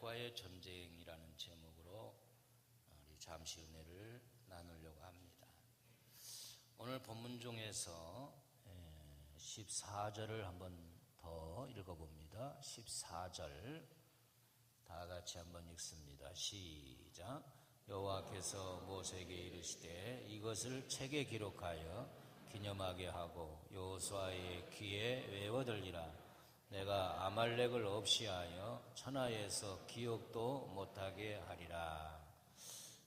아말렉과의 전쟁이라는 제목으로 우리 잠시 은혜를 나누려고 합니다. 오늘 본문 중에서 14절을 한번 더 읽어봅니다. 14절 다 같이 한번 읽습니다. 시작. 여호와께서 모세에게 이르시되 이것을 책에 기록하여 기념하게 하고 여호수아의 귀에 외워들리라. 내가 아말렉을 없이 하여 천하에서 기억도 못하게 하리라.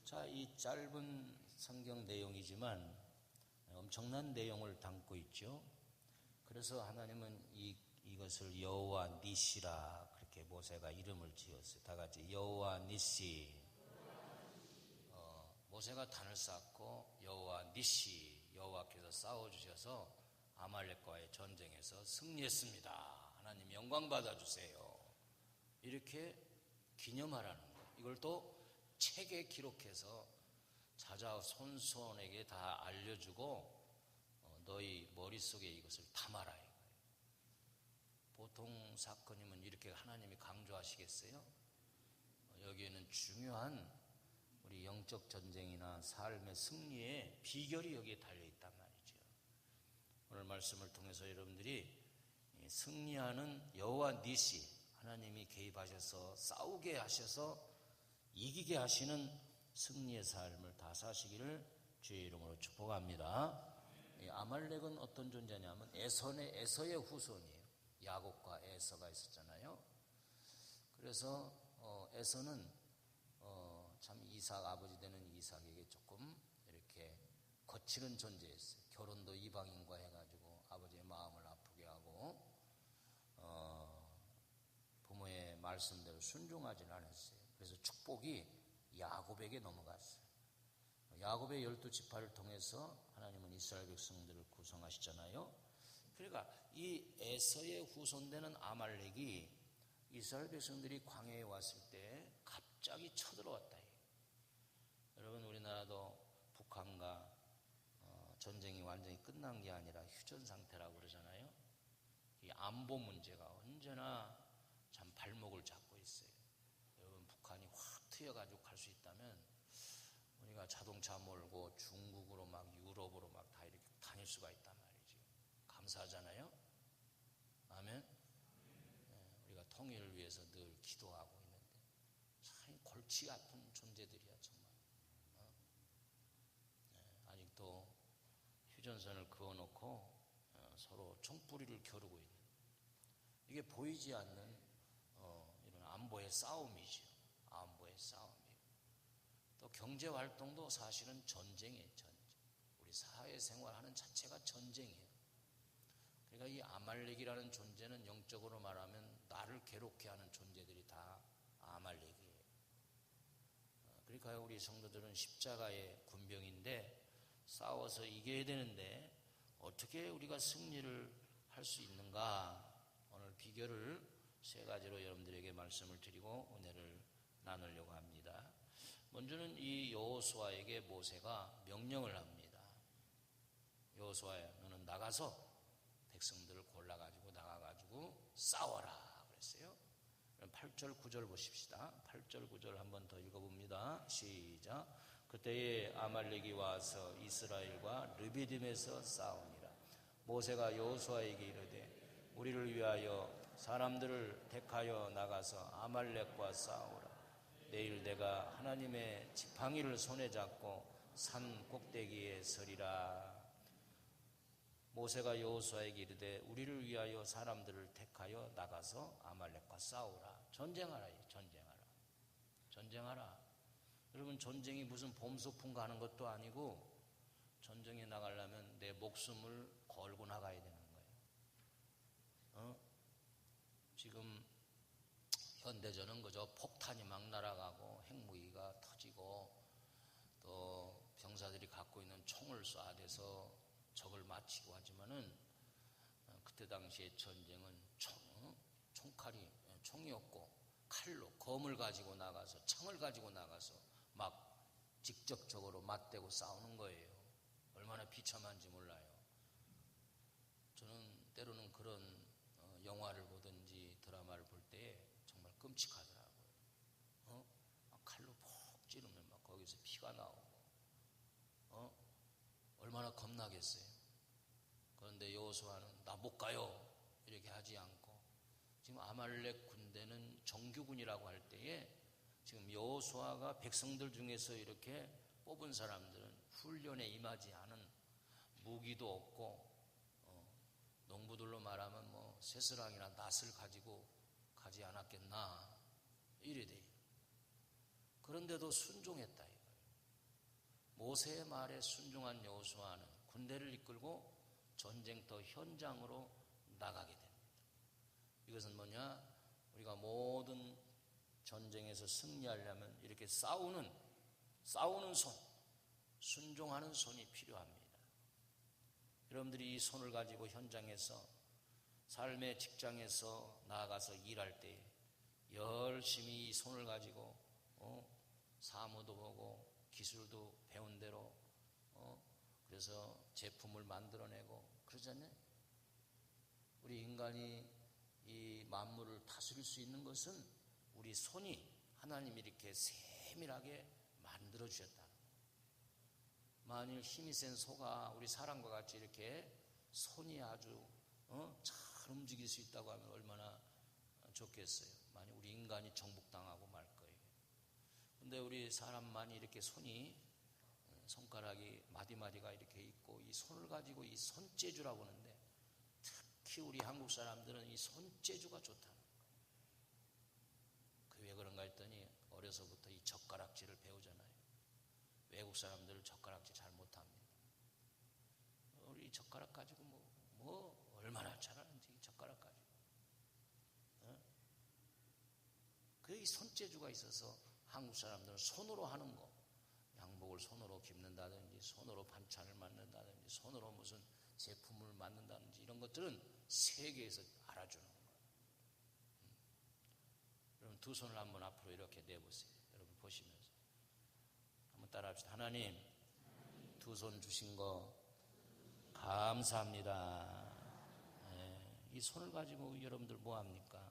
자, 이 짧은 성경 내용이지만 엄청난 내용을 담고 있죠. 그래서 하나님은 이것을 여호와 니시라 그렇게 모세가 이름을 지었어요. 다 같이 여호와 니시. 모세가 단을 쌓고 여호와 니시, 여호와께서 싸워주셔서 아말렉과의 전쟁에서 승리했습니다. 하나님 영광 받아주세요. 이렇게 기념하라는 거. 이걸 또 책에 기록해서 자자 손손에게 다 알려주고 너희 머릿속에 이것을 담아라 이거예요. 보통 사건이면 이렇게 하나님이 강조하시겠어요? 여기에는 중요한 우리 영적 전쟁이나 삶의 승리의 비결이 여기에 달려있단 말이죠. 오늘 말씀을 통해서 여러분들이 승리하는 여호와 니시, 하나님이 개입하셔서 싸우게 하셔서 이기게 하시는 승리의 삶을 다 사시기를 주의 이름으로 축복합니다. 아말렉은 어떤 존재냐면 에서의 후손이에요. 야곱과 에서가 있었잖아요. 그래서 에서는 참 이삭 아버지 되는 이삭에게 조금 이렇게 거칠은 존재였어요. 결혼도 이방인과 해가지고 아버지의 마음을 아프게 하고 부모의 말씀대로 순종하지는 않았어요. 그래서 축복이 야곱에게 넘어갔어요. 야곱의 12지파를 통해서 하나님은 이스라엘 백성들을 구성하시잖아요. 그러니까 이 에서의 후손되는 아말렉이 이스라엘 백성들이 광야에 왔을 때 갑자기 쳐들어왔다. 여러분, 우리나라도 북한과 전쟁이 완전히 끝난 게 아니라 휴전 상태라고 그러잖아요. 이 안보 문제가 언제나 참 발목을 잡고 있어요. 여러분, 북한이 확 트여가지고 갈 수 있다면 우리가 자동차 몰고 중국으로 막 유럽으로 막 다 이렇게 다닐 수가 있단 말이죠. 감사하잖아요. 아멘. 우리가 통일을 위해서 늘 기도하고 있는데 참 골치 아픈 존재들이야 정말. 아직도 휴전선을 그어놓고 서로 총뿌리를 겨루고 있는, 이게 보이지 않는 이런 안보의 싸움이죠. 안보의 싸움이고, 또 경제활동도 사실은 전쟁이에요. 전쟁. 우리 사회생활하는 자체가 전쟁이에요. 그러니까 이 아말렉이라는 존재는 영적으로 말하면 나를 괴롭게 하는 존재들이 다 아말렉이에요. 그러니까 우리 성도들은 십자가의 군병인데 싸워서 이겨야 되는데 어떻게 우리가 승리를 할 수 있는가? 오늘 비결을 세 가지로 여러분들에게 말씀을 드리고 은혜를 나누려고 합니다. 먼저는 이 여호수아에게 모세가 명령을 합니다. 여호수아야, 너는 나가서 백성들을 골라가지고 나가가지고 싸워라 그랬어요. 8절 9절 보십시다. 8절 9절 한번 더 읽어봅니다. 시작. 그때에 아말렉이 와서 이스라엘과 르비딤에서 싸우니라. 모세가 여호수아에게 이르되 우리를 위하여 사람들을 택하여 나가서 아말렉과 싸우라. 내일 내가 하나님의 지팡이를 손에 잡고 산 꼭대기에 서리라. 모세가 여호수아에게 이르되 우리를 위하여 사람들을 택하여 나가서 아말렉과 싸우라. 전쟁하라. 전쟁하라. 여러분, 전쟁이 무슨 봄 소풍 가는 것도 아니고 전쟁에 나가려면 내 목숨을 걸고 나가야 되는 거예요. 지금 현대전은 그저 폭탄이 막 날아가고 핵무기가 터지고 또 병사들이 갖고 있는 총을 쏴대서 적을 마치고 하지만은 그때 당시의 전쟁은 총이었고 칼로 검을 가지고 나가서 창을 가지고 나가서 막 직접적으로 맞대고 싸우는 거예요. 얼마나 비참한지 몰라요. 저는 때로는 그런 영화를 보든지 드라마를 볼 때 정말 끔찍하더라고요. 피가 나오고 얼마나 겁나겠어요. 그런데 여호수아는 나 못 가요 이렇게 하지 않고, 지금 아말렉 군대는 정규군이라고 할 때에 지금 여호수아가 백성들 중에서 이렇게 뽑은 사람들은 훈련에 임하지 않은, 무기도 없고 농부들로 말하면 뭐 새스랑이나 낫을 가지고 가지 않았겠나 이래 돼요. 그런데도 순종했다 이거예요. 모세의 말에 순종한 여호수아는 군대를 이끌고 전쟁터 현장으로 나가게 됩니다. 이것은 뭐냐? 우리가 모든 전쟁에서 승리하려면 이렇게 싸우는 손, 순종하는 손이 필요합니다. 여러분들이 이 손을 가지고 현장에서, 삶의 직장에서 나아가서 일할 때 열심히 이 손을 가지고 사무도 보고 기술도 배운 대로 그래서 제품을 만들어내고 그러잖아요. 우리 인간이 이 만물을 다스릴 수 있는 것은 우리 손이 하나님이 이렇게 세밀하게 만들어 주셨다. 만일 힘이 센 소가 우리 사람과 같이 이렇게 손이 아주 잘 움직일 수 있다고 하면 얼마나 좋겠어요. 만일 우리 인간이 정복당하고 말 거예요. 근데 우리 사람만이 이렇게 손가락이 마디마디가 이렇게 있고 이 손을 가지고 이 손재주라고 하는데, 특히 우리 한국 사람들은 이 손재주가 좋다는 거예요. 왜 그런가 했더니 어려서부터 이 젓가락질을 배우잖아요. 외국 사람들은 젓가락질 잘 못합니다. 우리 젓가락 가지고 뭐 얼마나 잘하는지 이 젓가락 가지고. 그 손재주가 있어서 한국 사람들은 손으로 하는 거, 양복을 손으로 깁는다든지 손으로 반찬을 만든다든지 손으로 무슨 제품을 만든다든지 이런 것들은 세계에서 알아주는 거예요. 여러분 두 손을 한번 앞으로 이렇게 내보세요. 여러분 보시면서 한번 따라합시다. 하나님, 두 손 주신 거 감사합니다. 이 손을 가지고 여러분들 뭐합니까?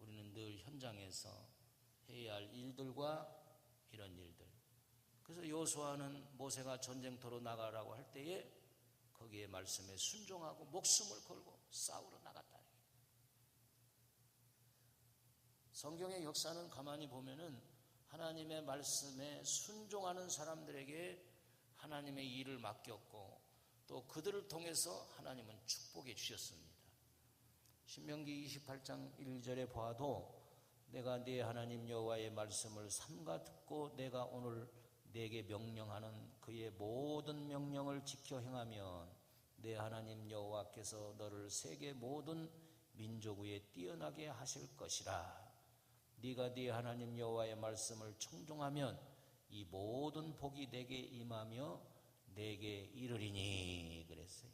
우리는 늘 현장에서 해야 할 일들과 이런 일들. 그래서 여호수아는 모세가 전쟁터로 나가라고 할 때에 거기에 말씀에 순종하고 목숨을 걸고 싸우러 나갔다. 성경의 역사는 가만히 보면은 하나님의 말씀에 순종하는 사람들에게 하나님의 일을 맡겼고 또 그들을 통해서 하나님은 축복해 주셨습니다. 신명기 28장 1절에 보아도 내가 네 하나님 여호와의 말씀을 삼가 듣고 내가 오늘 네게 명령하는 그의 모든 명령을 지켜 행하면 네 하나님 여호와께서 너를 세계 모든 민족 위에 뛰어나게 하실 것이라. 네가 네 하나님 여호와의 말씀을 청종하면 이 모든 복이 네게 임하며 네게 이르리니 그랬어요.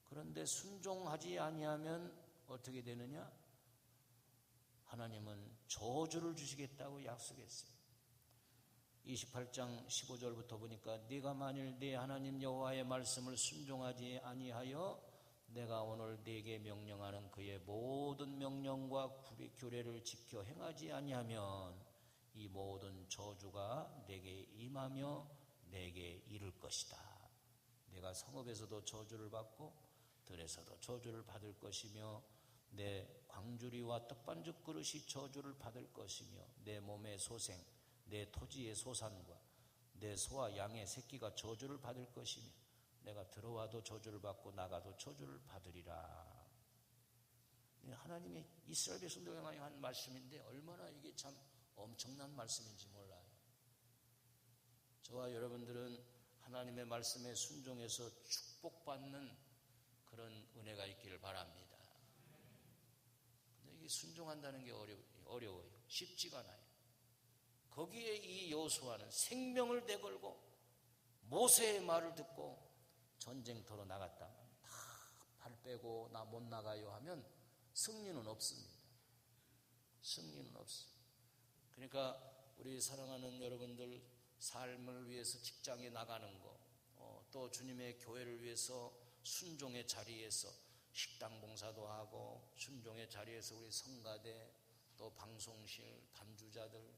그런데 순종하지 아니하면 어떻게 되느냐? 하나님은 저주를 주시겠다고 약속했어요. 28장 15절부터 보니까 네가 만일 네 하나님 여호와의 말씀을 순종하지 아니하여 내가 오늘 네게 명령하는 그의 모든 명령과 규례를 지켜 행하지 아니하면 이 모든 저주가 네게 임하며 네게 이를 것이다. 내가 성읍에서도 저주를 받고 들에서도 저주를 받을 것이며 내 광주리와 떡반죽 그릇이 저주를 받을 것이며 내 몸의 소생, 내 토지의 소산과 내 소와 양의 새끼가 저주를 받을 것이며 내가 들어와도 저주를 받고 나가도 저주를 받으리라. 하나님의 이스라엘 백성들에게 한 말씀인데 얼마나 이게 참 엄청난 말씀인지 몰라요. 저와 여러분들은 하나님의 말씀에 순종해서 축복받는 그런 은혜가 있기를 바랍니다. 근데 이게 순종한다는 게 어려워요. 쉽지가 않아요. 거기에 이 여호수아는 생명을 내걸고 모세의 말을 듣고 전쟁터로 나갔다면 다 발 빼고 나 못 나가요 하면 승리는 없습니다. 승리는 없어요. 그러니까 우리 사랑하는 여러분들 삶을 위해서 직장에 나가는 거, 또 주님의 교회를 위해서 순종의 자리에서 식당 봉사도 하고 순종의 자리에서 우리 성가대 또 방송실 단주자들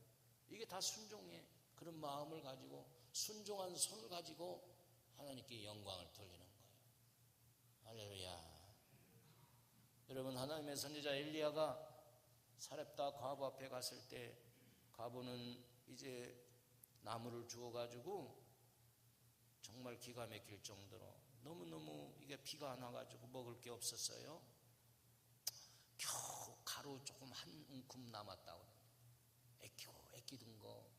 이게 다 순종의 그런 마음을 가지고 순종한 손을 가지고 하나님께 영광을 돌리는 거예요. 할렐루야. 여러분, 하나님의 선지자 엘리야가 사렙다 과부 앞에 갔을 때 과부는 이제 나무를 주워가지고 정말 기가 막힐 정도로 너무너무 이게 비가 안 와가지고 먹을 게 없었어요. 겨우 가루 조금 한 움큼 남았다고. 애끼던 거.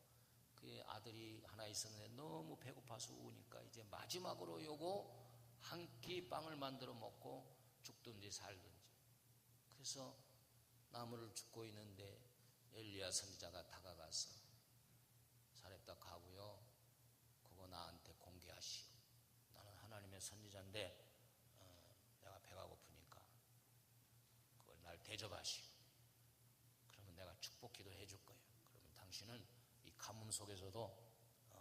그 아들이 하나 있었는데 너무 배고파서 우니까 이제 마지막으로 요거 한 끼 빵을 만들어 먹고 죽든지 살든지. 그래서 나무를 줍고 있는데 엘리야 선지자가 다가가서 사렙다 가고요, 그거 나한테 공개하시오. 나는 하나님의 선지자인데 내가 배가 고프니까 그걸 날 대접하시오. 그러면 내가 축복 기도 해줄 거예요. 그러면 당신은 이 가뭄 속에서도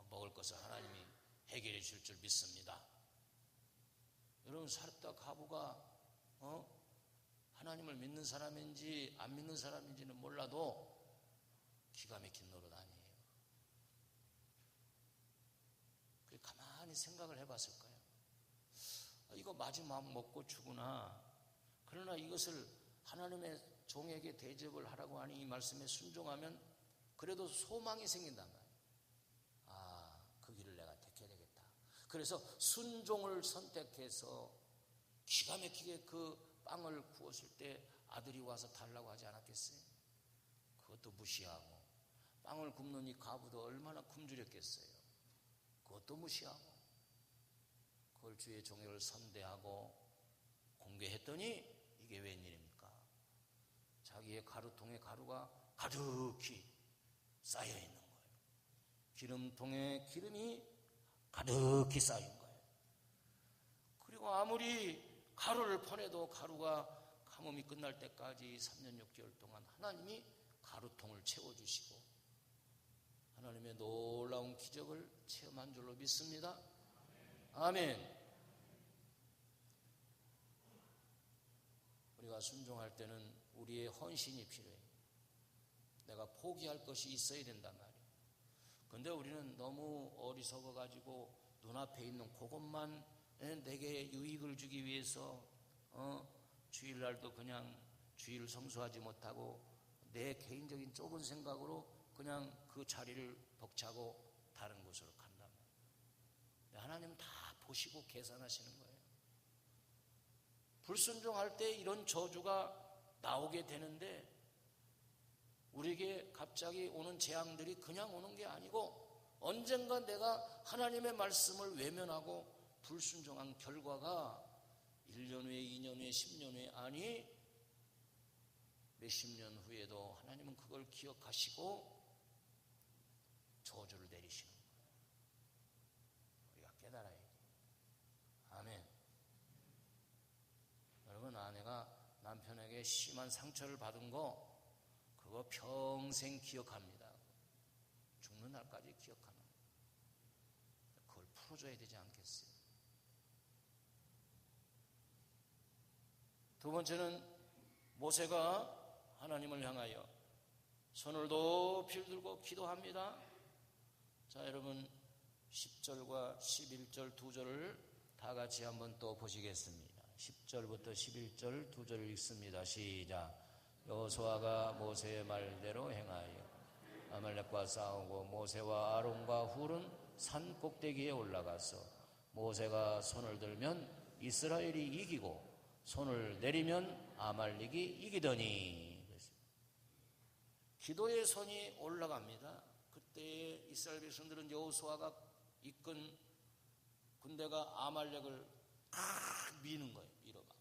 먹을 것을 하나님이 해결해 줄 줄 믿습니다. 여러분, 사렙다 과부가 하나님을 믿는 사람인지 안 믿는 사람인지는 몰라도 기가 막힌 노릇 아니에요. 가만히 생각을 해봤을 거예요. 이거 마지막 먹고 죽으나, 그러나 이것을 하나님의 종에게 대접을 하라고 하니 이 말씀에 순종하면 그래도 소망이 생긴단 말이에요. 그 길을 내가 택해야 되겠다. 그래서 순종을 선택해서 기가 막히게 그 빵을 구웠을 때 아들이 와서 달라고 하지 않았겠어요? 그것도 무시하고, 빵을 굽는 이 과부도 얼마나 굶주렸겠어요? 그것도 무시하고, 그걸 주의 종을 선대하고 공개했더니 이게 웬일입니까? 자기의 가루통에 가루가 가득히 쌓여 있는 거예요. 기름통에 기름이 가득히 쌓인 거예요. 그리고 아무리 가루를 퍼내도 가루가 가뭄이 끝날 때까지 3년 6개월 동안 하나님이 가루통을 채워주시고 하나님의 놀라운 기적을 체험한 줄로 믿습니다. 아멘. 우리가 순종할 때는 우리의 헌신이 필요해요. 내가 포기할 것이 있어야 된단 말이에요. 그런데 우리는 너무 어리석어가지고 눈앞에 있는 그것만 내게 유익을 주기 위해서 주일날도 그냥 주일을 성수하지 못하고 내 개인적인 좁은 생각으로 그냥 그 자리를 벅차고 다른 곳으로 간단 말이에요. 하나님은 다 보시고 계산하시는 거예요. 불순종할 때 이런 저주가 나오게 되는데 우리에게 갑자기 오는 재앙들이 그냥 오는 게 아니고 언젠가 내가 하나님의 말씀을 외면하고 불순종한 결과가 1년 후에 2년 후에 10년 후에 아니 몇십 년 후에도 하나님은 그걸 기억하시고 저주를 내리시는 거예요. 우리가 깨달아야 돼요. 아멘. 여러분, 아내가 남편에게 심한 상처를 받은 거 그거 평생 기억합니다. 죽는 날까지 기억하는 거예요. 그걸 풀어줘야 되지 않겠어요? 두 번째는 모세가 하나님을 향하여 손을 높이 들고 기도합니다. 자, 여러분 10절과 11절 두 절을 다 같이 한번 또 보시겠습니다. 10절부터 11절 두 절을 읽습니다. 시작. 여호수아가 모세의 말대로 행하여 아말렉과 싸우고 모세와 아론과 훌은 산 꼭대기에 올라가서 모세가 손을 들면 이스라엘이 이기고 손을 내리면 아말렉이 이기더니. 기도의 손이 올라갑니다. 그때 이스라엘 백성들은 여호수아가 이끈 군대가 아말렉을 미는 거예요. 밀어가.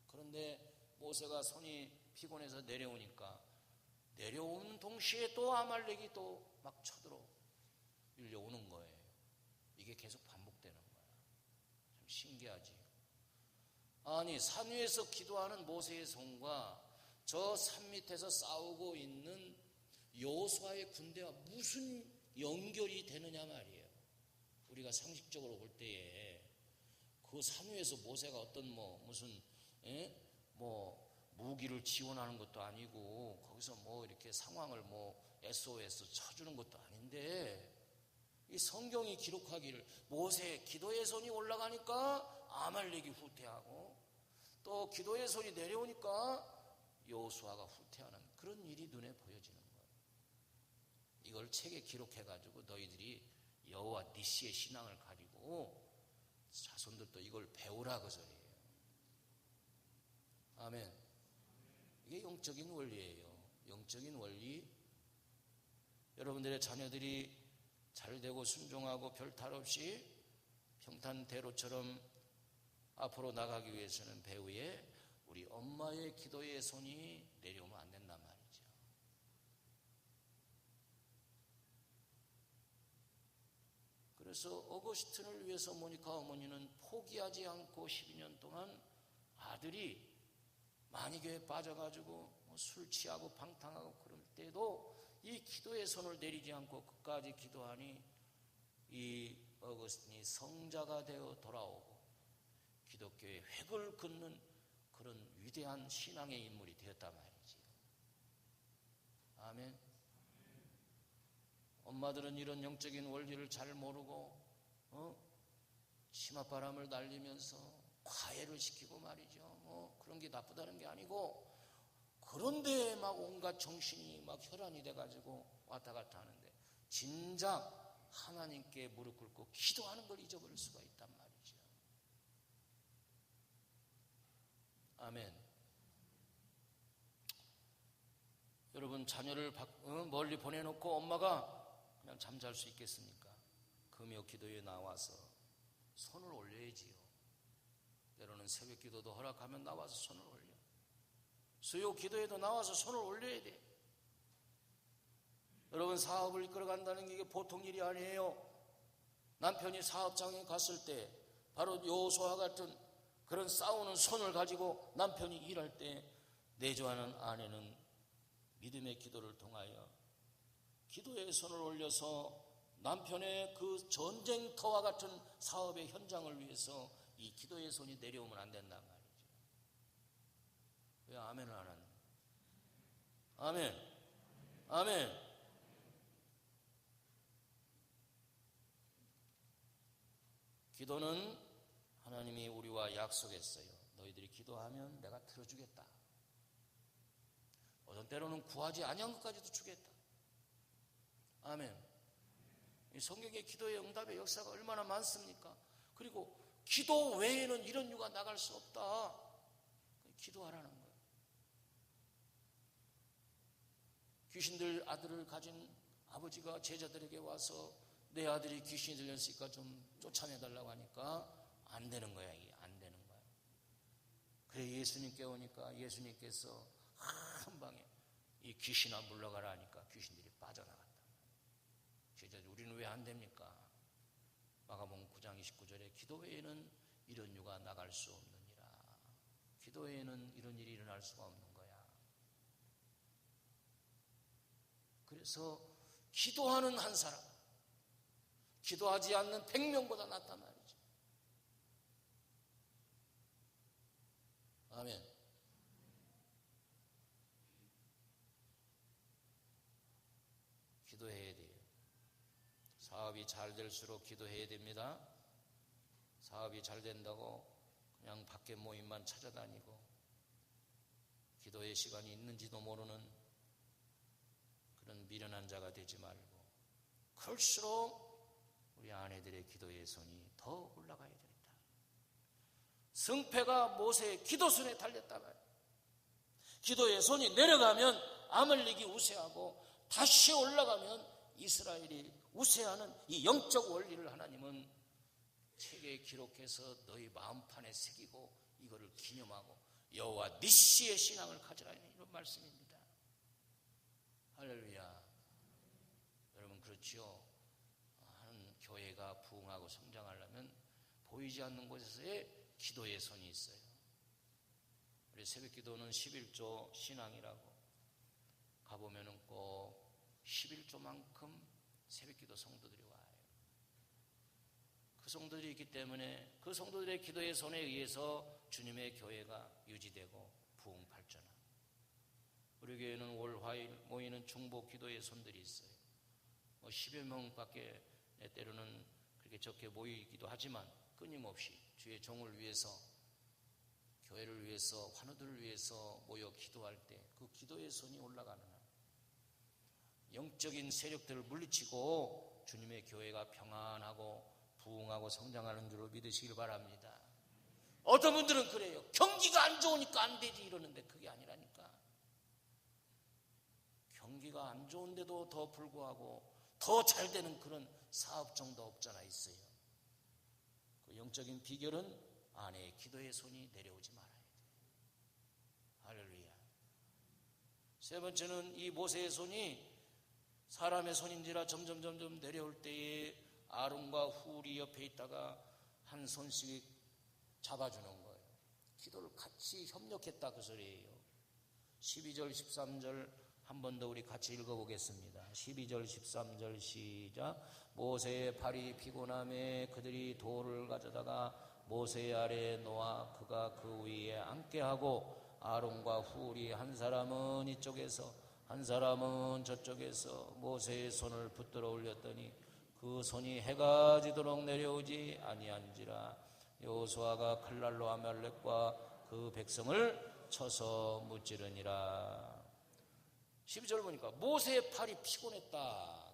그런데 모세가 손이 피곤해서 내려오니까 내려오는 동시에 또 아말렉이 또 막 쳐들어 밀려오는 거예요. 이게 계속 반복되는 거야. 참 신기하지. 아니, 산 위에서 기도하는 모세의 손과 저 산 밑에서 싸우고 있는 여호수아의 군대와 무슨 연결이 되느냐 말이에요. 우리가 상식적으로 볼 때에 그 산 위에서 모세가 어떤 무슨 무기를 지원하는 것도 아니고 거기서 이렇게 상황을 SOS 쳐주는 것도 아닌데 이 성경이 기록하기를 모세 기도의 손이 올라가니까 아말렉이 후퇴하고 또 기도의 손이 내려오니까 여호수아가 후퇴하는 그런 일이 눈에 보여지는 거예요. 이걸 책에 기록해가지고 너희들이 여호와 니시의 신앙을 가지고 자손들도 이걸 배우라 그 소리예요. 아멘. 이게 영적인 원리예요. 영적인 원리. 여러분들의 자녀들이 잘되고 순종하고 별 탈 없이 평탄대로처럼 앞으로 나가기 위해서는 배후에 우리 엄마의 기도의 손이 내려오면 안 된단 말이죠. 그래서 어거스틴을 위해서 모니카 어머니는 포기하지 않고 12년 동안 아들이 많이 교회에 빠져가지고 술 취하고 방탕하고 그럴 때도 이 기도의 손을 내리지 않고 끝까지 기도하니 이 어거스틴이 성자가 되어 돌아오고 기독교의 획을 긋는 그런 위대한 신앙의 인물이 되었단 말이지요. 아멘. 엄마들은 이런 영적인 원리를 잘 모르고 치맛바람을 날리면서 과외를 시키고 말이죠. 그런 게 나쁘다는 게 아니고 그런데 막 온갖 정신이 막 혈안이 돼가지고 왔다 갔다 하는데 진작 하나님께 무릎 꿇고 기도하는 걸 잊어버릴 수가 있단 말이죠. 아멘. 여러분 자녀를 멀리 보내놓고 엄마가 그냥 잠잘 수 있겠습니까? 금요 기도에 나와서 손을 올려야지요. 때로는 새벽 기도도 허락하면 나와서 손을 올려. 수요 기도에도 나와서 손을 올려야 돼. 여러분 사업을 이끌어간다는 게 이게 보통 일이 아니에요. 남편이 사업장에 갔을 때 바로 여호수아와 같은 그런 싸우는 손을 가지고 남편이 일할 때 내조하는 아내는 믿음의 기도를 통하여 기도의 손을 올려서 남편의 그 전쟁터와 같은 사업의 현장을 위해서 이 기도의 손이 내려오면 안 된단 말이죠. 왜 아멘을 안 하는? 아멘. 아멘. 기도는 하나님이 우리와 약속했어요. 너희들이 기도하면 내가 들어주겠다. 어떤 때로는 구하지 아니한 것까지도 주겠다. 아멘. 이 성경의 기도의 응답의 역사가 얼마나 많습니까? 그리고 기도 외에는 이런 유가 나갈 수 없다. 기도하라는 거예요. 귀신들 아들을 가진 아버지가 제자들에게 와서 내 아들이 귀신이 들렸으니까 좀 쫓아내달라고 하니까 안 되는 거야. 이게 안 되는 거야. 그래 예수님께 오니까 예수님께서 한 방에 이 귀신아 물러가라 하니까 귀신들이 빠져나갔다. 제자들 우리는 왜 안 됩니까? 마가복음 9장 29절에 기도 외에는 이런 유가 나갈 수 없느니라. 기도 외에는 이런 일이 일어날 수가 없는 거야. 그래서 기도하는 한 사람, 기도하지 않는 100명보다 낫단 말이죠. 아멘. 기도해야 돼요. 사업이 잘 될수록 기도해야 됩니다. 사업이 잘 된다고 그냥 밖에 모임만 찾아다니고 기도의 시간이 있는지도 모르는 그런 미련한 자가 되지 말고 클수록 우리 아내들의 기도의 손이 더 올라가야 되겠다. 승패가 모세의 기도손에 달렸다 말이야. 기도의 손이 내려가면 아말렉이 우세하고 다시 올라가면 이스라엘이 우세하는 이 영적 원리를 하나님은 책에 기록해서 너희 마음판에 새기고 이거를 기념하고 여호와 니시의 신앙을 가지라 이런 말씀입니다. 할렐루야. 여러분 그렇지요. 한 교회가 부흥하고 성장하려면 보이지 않는 곳에서의 기도의 손이 있어요. 우리 새벽기도는 11조 신앙이라고 가보면은 꼭 11조만큼 새벽기도 성도들이 와요. 그 성도들이 있기 때문에 그 성도들의 기도의 손에 의해서 주님의 교회가 유지되고 부흥 발전하고 우리 교회는 월 화일 모이는 중보 기도의 손들이 있어요. 10여 명밖에 때로는 그렇게 적게 모이기도 하지만 끊임없이 주의 종을 위해서, 교회를 위해서, 환우들을 위해서 모여 기도할 때 그 기도의 손이 올라가는 한 영적인 세력들을 물리치고 주님의 교회가 평안하고 부흥하고 성장하는 줄로 믿으시길 바랍니다. 어떤 분들은 그래요. 경기가 안 좋으니까 안 되지 이러는데 그게 아니라니까. 경기가 안 좋은데도 더 불구하고 더 잘 되는 그런 사업종도 없잖아 있어요. 그 영적인 비결은 아내의 기도의 손이 내려오지 말아야 돼. 할렐루야. 세 번째는 이 모세의 손이 사람의 손인지라 점점 내려올 때에 아론과 훌이 옆에 있다가 한 손씩 잡아주는 거예요. 기도를 같이 협력했다 그 소리예요. 12절 13절 한 번 더 우리 같이 읽어보겠습니다. 12절 13절 시작. 모세의 팔이 피곤함에 그들이 돌을 가져다가 모세 아래에 놓아 그가 그 위에 앉게 하고 아론과 훌이 한 사람은 이쪽에서 한 사람은 저쪽에서 모세의 손을 붙들어 올렸더니 그 손이 해가 지도록 내려오지 아니한지라. 여호수아가 칼날로 아말렉과 그 백성을 쳐서 무찌르니라. 12절 보니까 모세의 팔이 피곤했다.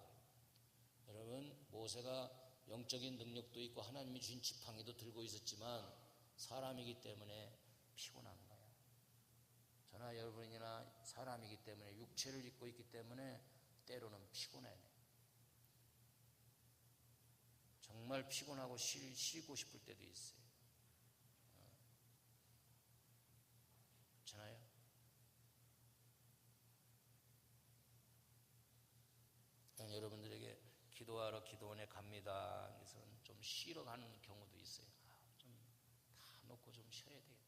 여러분, 모세가 영적인 능력도 있고 하나님이 주신 지팡이도 들고 있었지만 사람이기 때문에 피곤한 거예요. 저나 여러분이나 사람이기 때문에 육체를 입고 있기 때문에 때로는 피곤해요. 정말 피곤하고 쉬고 싶을 때도 있어요. 그렇잖아요. 여러분들에게 기도하러 기도원에 갑니다. 그래서 좀 쉬러 가는 경우도 있어요. 좀 다 놓고 좀 쉬어야 되겠다.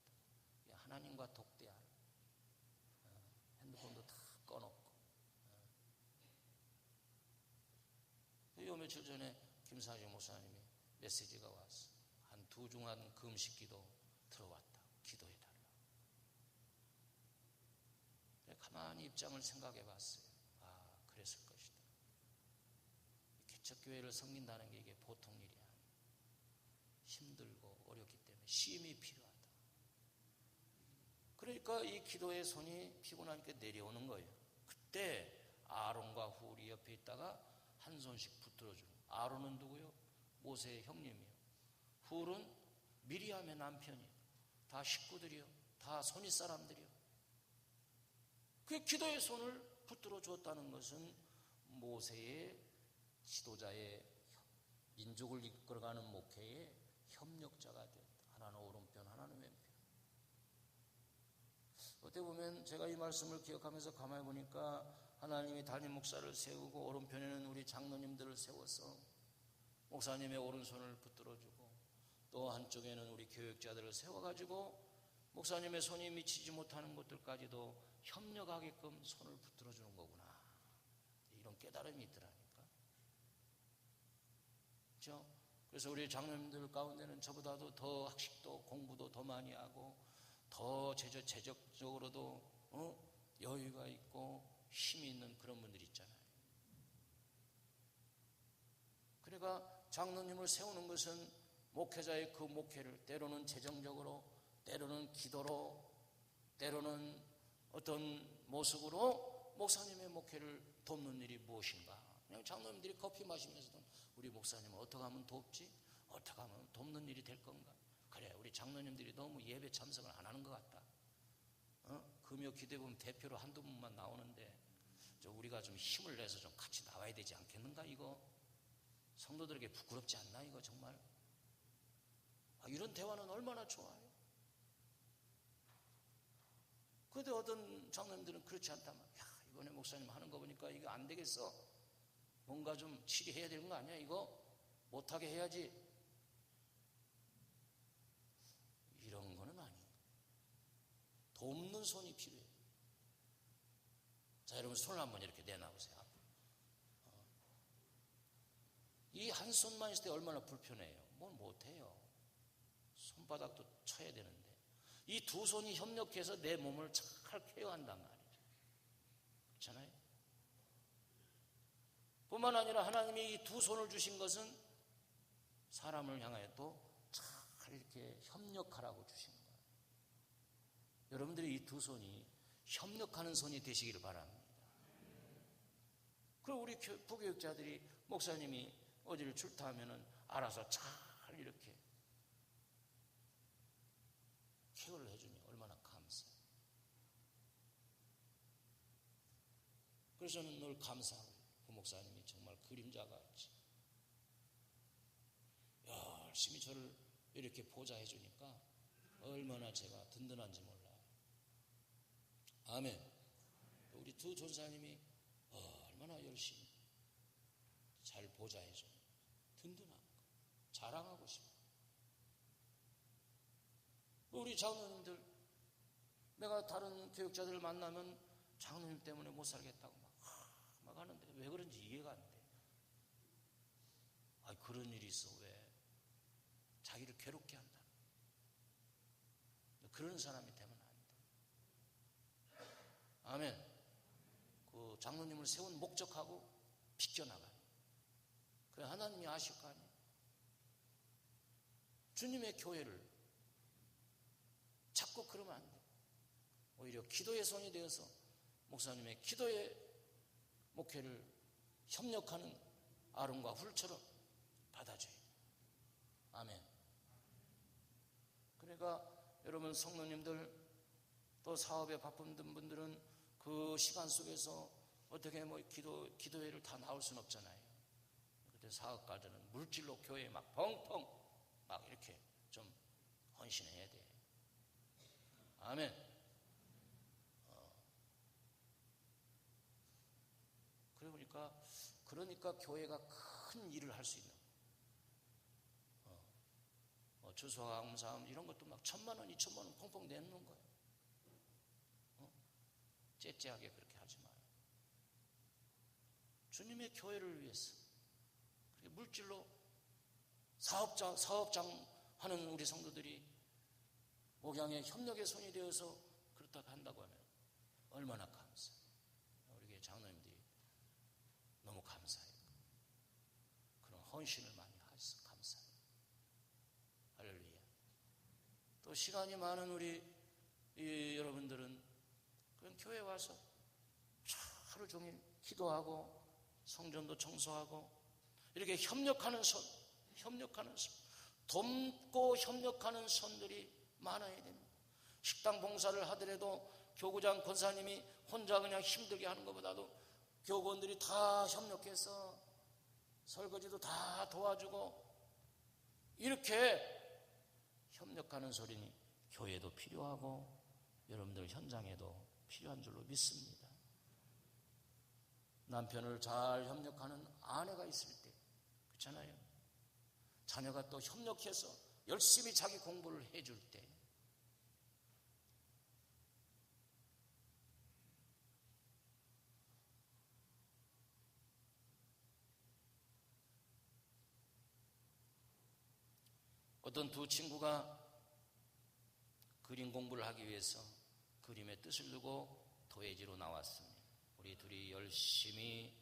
하나님과 독대하라. 핸드폰도 다 꺼놓고. 요 며칠 전에 김사지 목사님이 메시지가 왔어. 한 두 중한 금식 기도 들어왔다. 기도해달라. 가만히 입장을 생각해 봤어요. 그랬을 것이다. 개척교회를 섬긴다는 게 이게 보통 일이 아니에요. 힘들고 어렵기 때문에 쉼이 필요하다. 그러니까 이 기도의 손이 피곤하니까 내려오는 거예요. 그때 아론과 훌이 옆에 있다가 한 손씩 붙들어주는. 아론은 누구요? 모세의 형님이요. 훌은 미리암의 남편이요. 다 식구들이요. 다 손윗 사람들이요. 그 기도의 손을 붙들어 주었다는 것은 모세의 지도자의 민족을 이끌어가는 목회의 협력자가 되었다. 하나는 오른편, 하나는 왼편. 어떻게 보면 제가 이 말씀을 기억하면서 가만히 보니까 하나님이 담임 목사를 세우고 오른편에는 우리 장로님들을 세워서 목사님의 오른손을 붙들어주고 또 한쪽에는 우리 교육자들을 세워가지고 목사님의 손이 미치지 못하는 곳들까지도 협력하게끔 손을 붙들어주는 거구나. 이런 깨달음이 있더라니까. 그렇죠? 그래서 우리 장로님들 가운데는 저보다도 더 학식도 공부도 더 많이 하고 더 재적적으로도 여유가 있고 힘이 있는 그런 분들이 있잖아요. 그러니까 장로님을 세우는 것은 목회자의 그 목회를 때로는 재정적으로, 때로는 기도로, 때로는 어떤 모습으로 목사님의 목회를 돕는 일이 무엇인가. 그냥 장로님들이 커피 마시면서도 우리 목사님은 어떻게 하면 돕지? 어떻게 하면 돕는 일이 될 건가? 그래, 우리 장로님들이 너무 예배 참석을 안 하는 것 같다. 금요 기도에 보면 대표로 한두 분만 나오는데 우리가 좀 힘을 내서 좀 같이 나와야 되지 않겠는가 이거? 성도들에게 부끄럽지 않나 이거 정말? 이런 대화는 얼마나 좋아요. 그런데 어떤 장로님들은 그렇지 않다면 이번에 목사님 하는 거 보니까 이거 안 되겠어. 뭔가 좀 치료해야 되는 거 아니야 이거? 못하게 해야지. 이런 거는 아니에요. 돕는 손이 필요해요. 자, 여러분 손을 한번 이렇게 내놔보세요. 이 한 손만 있을 때 얼마나 불편해요. 뭘 못해요. 손바닥도 쳐야 되는데 이 두 손이 협력해서 내 몸을 잘 케어한단 말이죠. 그렇잖아요. 뿐만 아니라 하나님이 이 두 손을 주신 것은 사람을 향하여 또 잘 이렇게 협력하라고 주신 거예요. 여러분들이 이 두 손이 협력하는 손이 되시기를 바랍니다. 그리고 우리 부교육자들이 목사님이 어디를 출타하면은 알아서 잘 이렇게 케어를 해주니 얼마나 감사해요. 그래서 저는 늘 감사하고 그 목사님이 정말 그림자같이 열심히 저를 이렇게 보좌해 주니까 얼마나 제가 든든한지 몰라요. 아멘. 우리 두 전사님이 얼마나 열심히 잘 보좌해 줘요. 든든하고 자랑하고 싶어요. 우리 장로님들, 내가 다른 교육자들을 만나면 장로님 때문에 못 살겠다고 막 하는데 왜 그런지 이해가 안 돼. 그런 일이 있어. 왜? 자기를 괴롭게 한다. 그런 사람이 되면 안 돼. 아멘. 그 장로님을 세운 목적하고 비껴나가요. 그래 하나님이 아실 거 아니에요. 주님의 교회를 자꾸 그러면 안 돼. 오히려 기도의 손이 되어서 목사님의 기도의 목회를 협력하는 아론과 훌처럼 받아줘야 돼요. 아멘. 그러니까 여러분 성도님들 또 사업에 바쁜 분들은 그 시간 속에서 어떻게 기도회를 다 나올 수는 없잖아요. 그때 사업가들은 물질로 교회에 막 펑펑 막 이렇게 좀 헌신해야 돼. 아멘. 그러니까 교회가 큰 일을 할 수 있는 주소와 감사함 이런 것도 막 1,000만 원, 2,000만 원 펑펑 내는 거예요. 째째하게 그렇게 하지 마요. 주님의 교회를 위해서 물질로 사업장 하는 우리 성도들이 목양의 협력의 손이 되어서 그렇다고 한다고 하면 얼마나 감사해요. 우리 교회 장로님들이 너무 감사해요. 그런 헌신을 많이 하셔서 감사해요. 할렐루야. 또 시간이 많은 우리 여러분들은 그냥 교회 와서 하루 종일 기도하고 성전도 청소하고 이렇게 협력하는 손, 돕고 협력하는 손들이 많아야 됩니다. 식당 봉사를 하더라도 교구장 권사님이 혼자 그냥 힘들게 하는 것보다도 교구원들이 다 협력해서 설거지도 다 도와주고 이렇게 협력하는 소리니 교회도 필요하고 여러분들 현장에도 필요한 줄로 믿습니다. 남편을 잘 협력하는 아내가 있을 때 그렇잖아요. 자녀가 또 협력해서 열심히 자기 공부를 해줄 때 어떤 두 친구가 그림 공부를 하기 위해서 그림의 뜻을 두고 도예지로 나왔습니다. 우리 둘이 열심히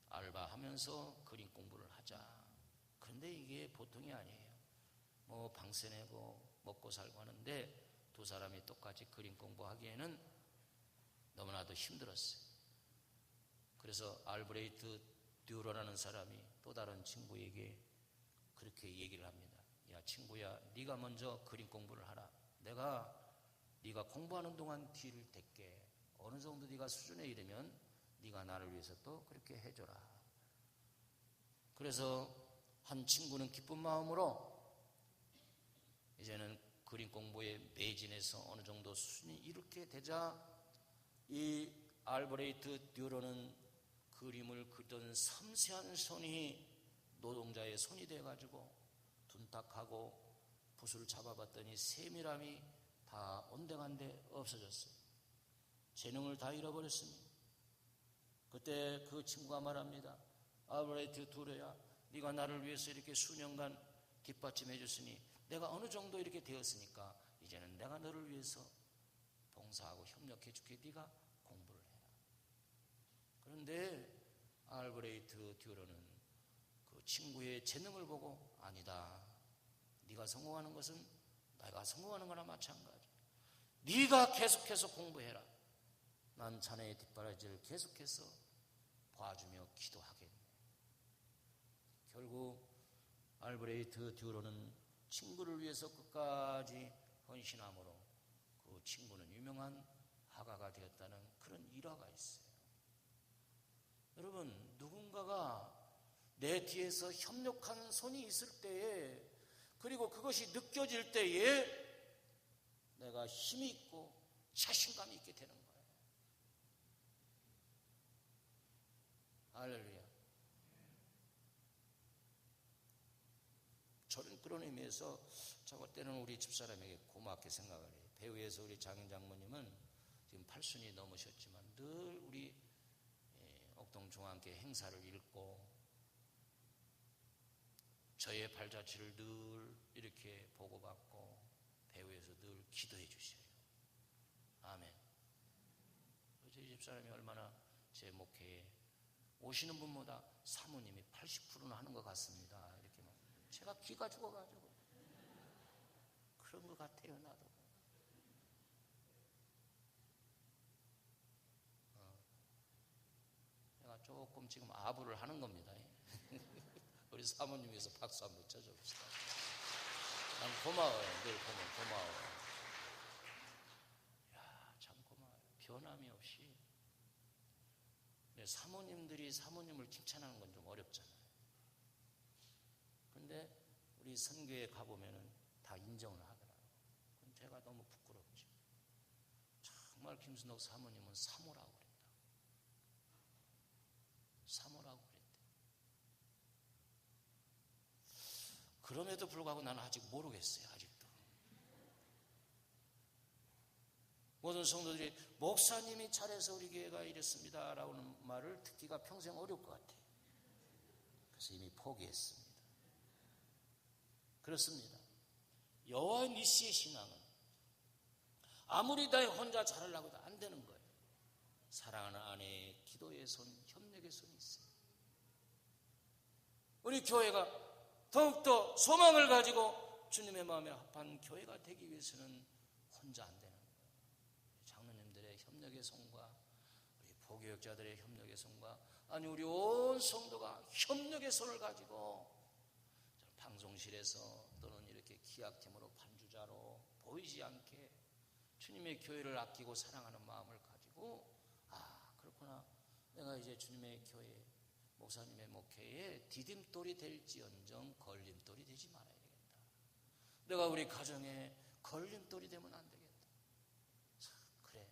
알바하면서 그림 공부를 하자. 그런데 이게 보통이 아니에요. 뭐 방세 내고 먹고 살고 하는데 두 사람이 똑같이 그림 공부하기에는 너무나도 힘들었어요. 그래서 알브레이트 듀러라는 사람이 또 다른 친구에게 그렇게 얘기를 합니다. 야 친구야, 네가 먼저 그림 공부를 하라. 내가 네가 공부하는 동안 뒤를 댈게. 어느 정도 네가 수준에 이르면 네가 나를 위해서 또 그렇게 해줘라. 그래서 한 친구는 기쁜 마음으로 이제는 그림 공부에 매진해서 어느 정도 수준이 이렇게 되자 이 알브레이트 듀러는 그림을 그리던 섬세한 손이 노동자의 손이 돼가지고 둔탁하고 붓을 잡아봤더니 세밀함이 다 온데간데 없어졌어요. 재능을 다 잃어버렸습니다. 그때 그 친구가 말합니다. 알브레이트 듀러야, 네가 나를 위해서 이렇게 수년간 뒷받침해 줬으니 내가 어느 정도 이렇게 되었으니까 이제는 내가 너를 위해서 봉사하고 협력해 줄게. 네가 공부를 해라. 그런데 알브레이트 알브레이트 듀러는 그 친구의 재능을 보고 아니다. 네가 성공하는 것은 내가 성공하는 거나 마찬가지. 네가 계속해서 공부해라. 난 자네의 뒷바라지를 계속해서 봐주며 기도하겠네. 결국 알브레이트 듀러는 친구를 위해서 끝까지 헌신함으로 그 친구는 유명한 화가가 되었다는 그런 일화가 있어요. 여러분, 누군가가 내 뒤에서 협력하는 손이 있을 때에, 그리고 그것이 느껴질 때에 내가 힘이 있고 자신감이 있게 되는 거예요. 할렐루야. 저는 그런 의미에서 저것 때는 우리 집사람에게 고맙게 생각을 해요. 배우에서 우리 장인 장모님은 지금 80이 넘으셨지만 늘 우리 옥동중앙교회 행사를 읽고 저의 발자취를 늘 이렇게 보고받고 배우에서 늘 기도해 주셔요. 아멘. 저희 집사람이 얼마나 제 목회에 오시는 분보다 사모님이 80%는 하는 것 같습니다. 이렇게 막 제가 기가 죽어가지고 그런 것 같아요. 나도. 내가 조금 지금 아부를 하는 겁니다. 우리 사모님 위해서 박수 한번 쳐줍시다. 난 고마워요. 늘 고마워요. 야, 참 고마워요. 변함이 없이. 사모님들이 사모님을 칭찬하는 건 좀 어렵잖아요. 근데 우리 선교에 가보면은 다 인정을 하더라고요. 그건 제가 너무 부끄럽죠. 정말 김순옥 사모님은 사모라고 그랬다. 사모라고 그랬대. 그럼에도 불구하고 나는 아직 모르겠어요. 아직도. 모든 성도들이 목사님이 잘해서 우리 교회가 이랬습니다 라고는 말을 듣기가 평생 어려울 것 같아요. 그래서 이미 포기했습니다. 그렇습니다. 여호와 니시의 신앙은 아무리 다 혼자 잘하려고 해도 안 되는 거예요. 사랑하는 아내의 기도의 손, 협력의 손이 있어요. 우리 교회가 더욱더 소망을 가지고 주님의 마음에 합한 교회가 되기 위해서는 혼자 안 되는 거예요. 장로님들의 협력의 손과 우리 보교역자들의 협력의 손과, 아니 우리 온 성도가 협력의 손을 가지고 방송실에서 또는 이렇게 기악팀으로 반주자로 보이지 않게 주님의 교회를 아끼고 사랑하는 마음을 가지고, 아 그렇구나, 내가 이제 주님의 교회 목사님의 목회에 디딤돌이 될지언정 걸림돌이 되지 말아야 되겠다. 내가 우리 가정에 걸림돌이 되면 안 되겠다. 참, 그래,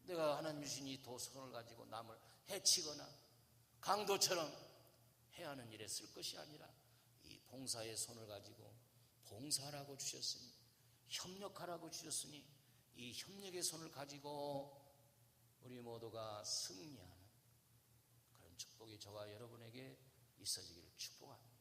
내가 하나님 주신 이 도성을 가지고 남을 해치거나 강도처럼 해야 하는 일에 쓸 것이 아니라 이 봉사의 손을 가지고 봉사하라고 주셨으니, 협력하라고 주셨으니 이 협력의 손을 가지고 우리 모두가 승리하는 그런 축복이 저와 여러분에게 있어지기를 축복합니다.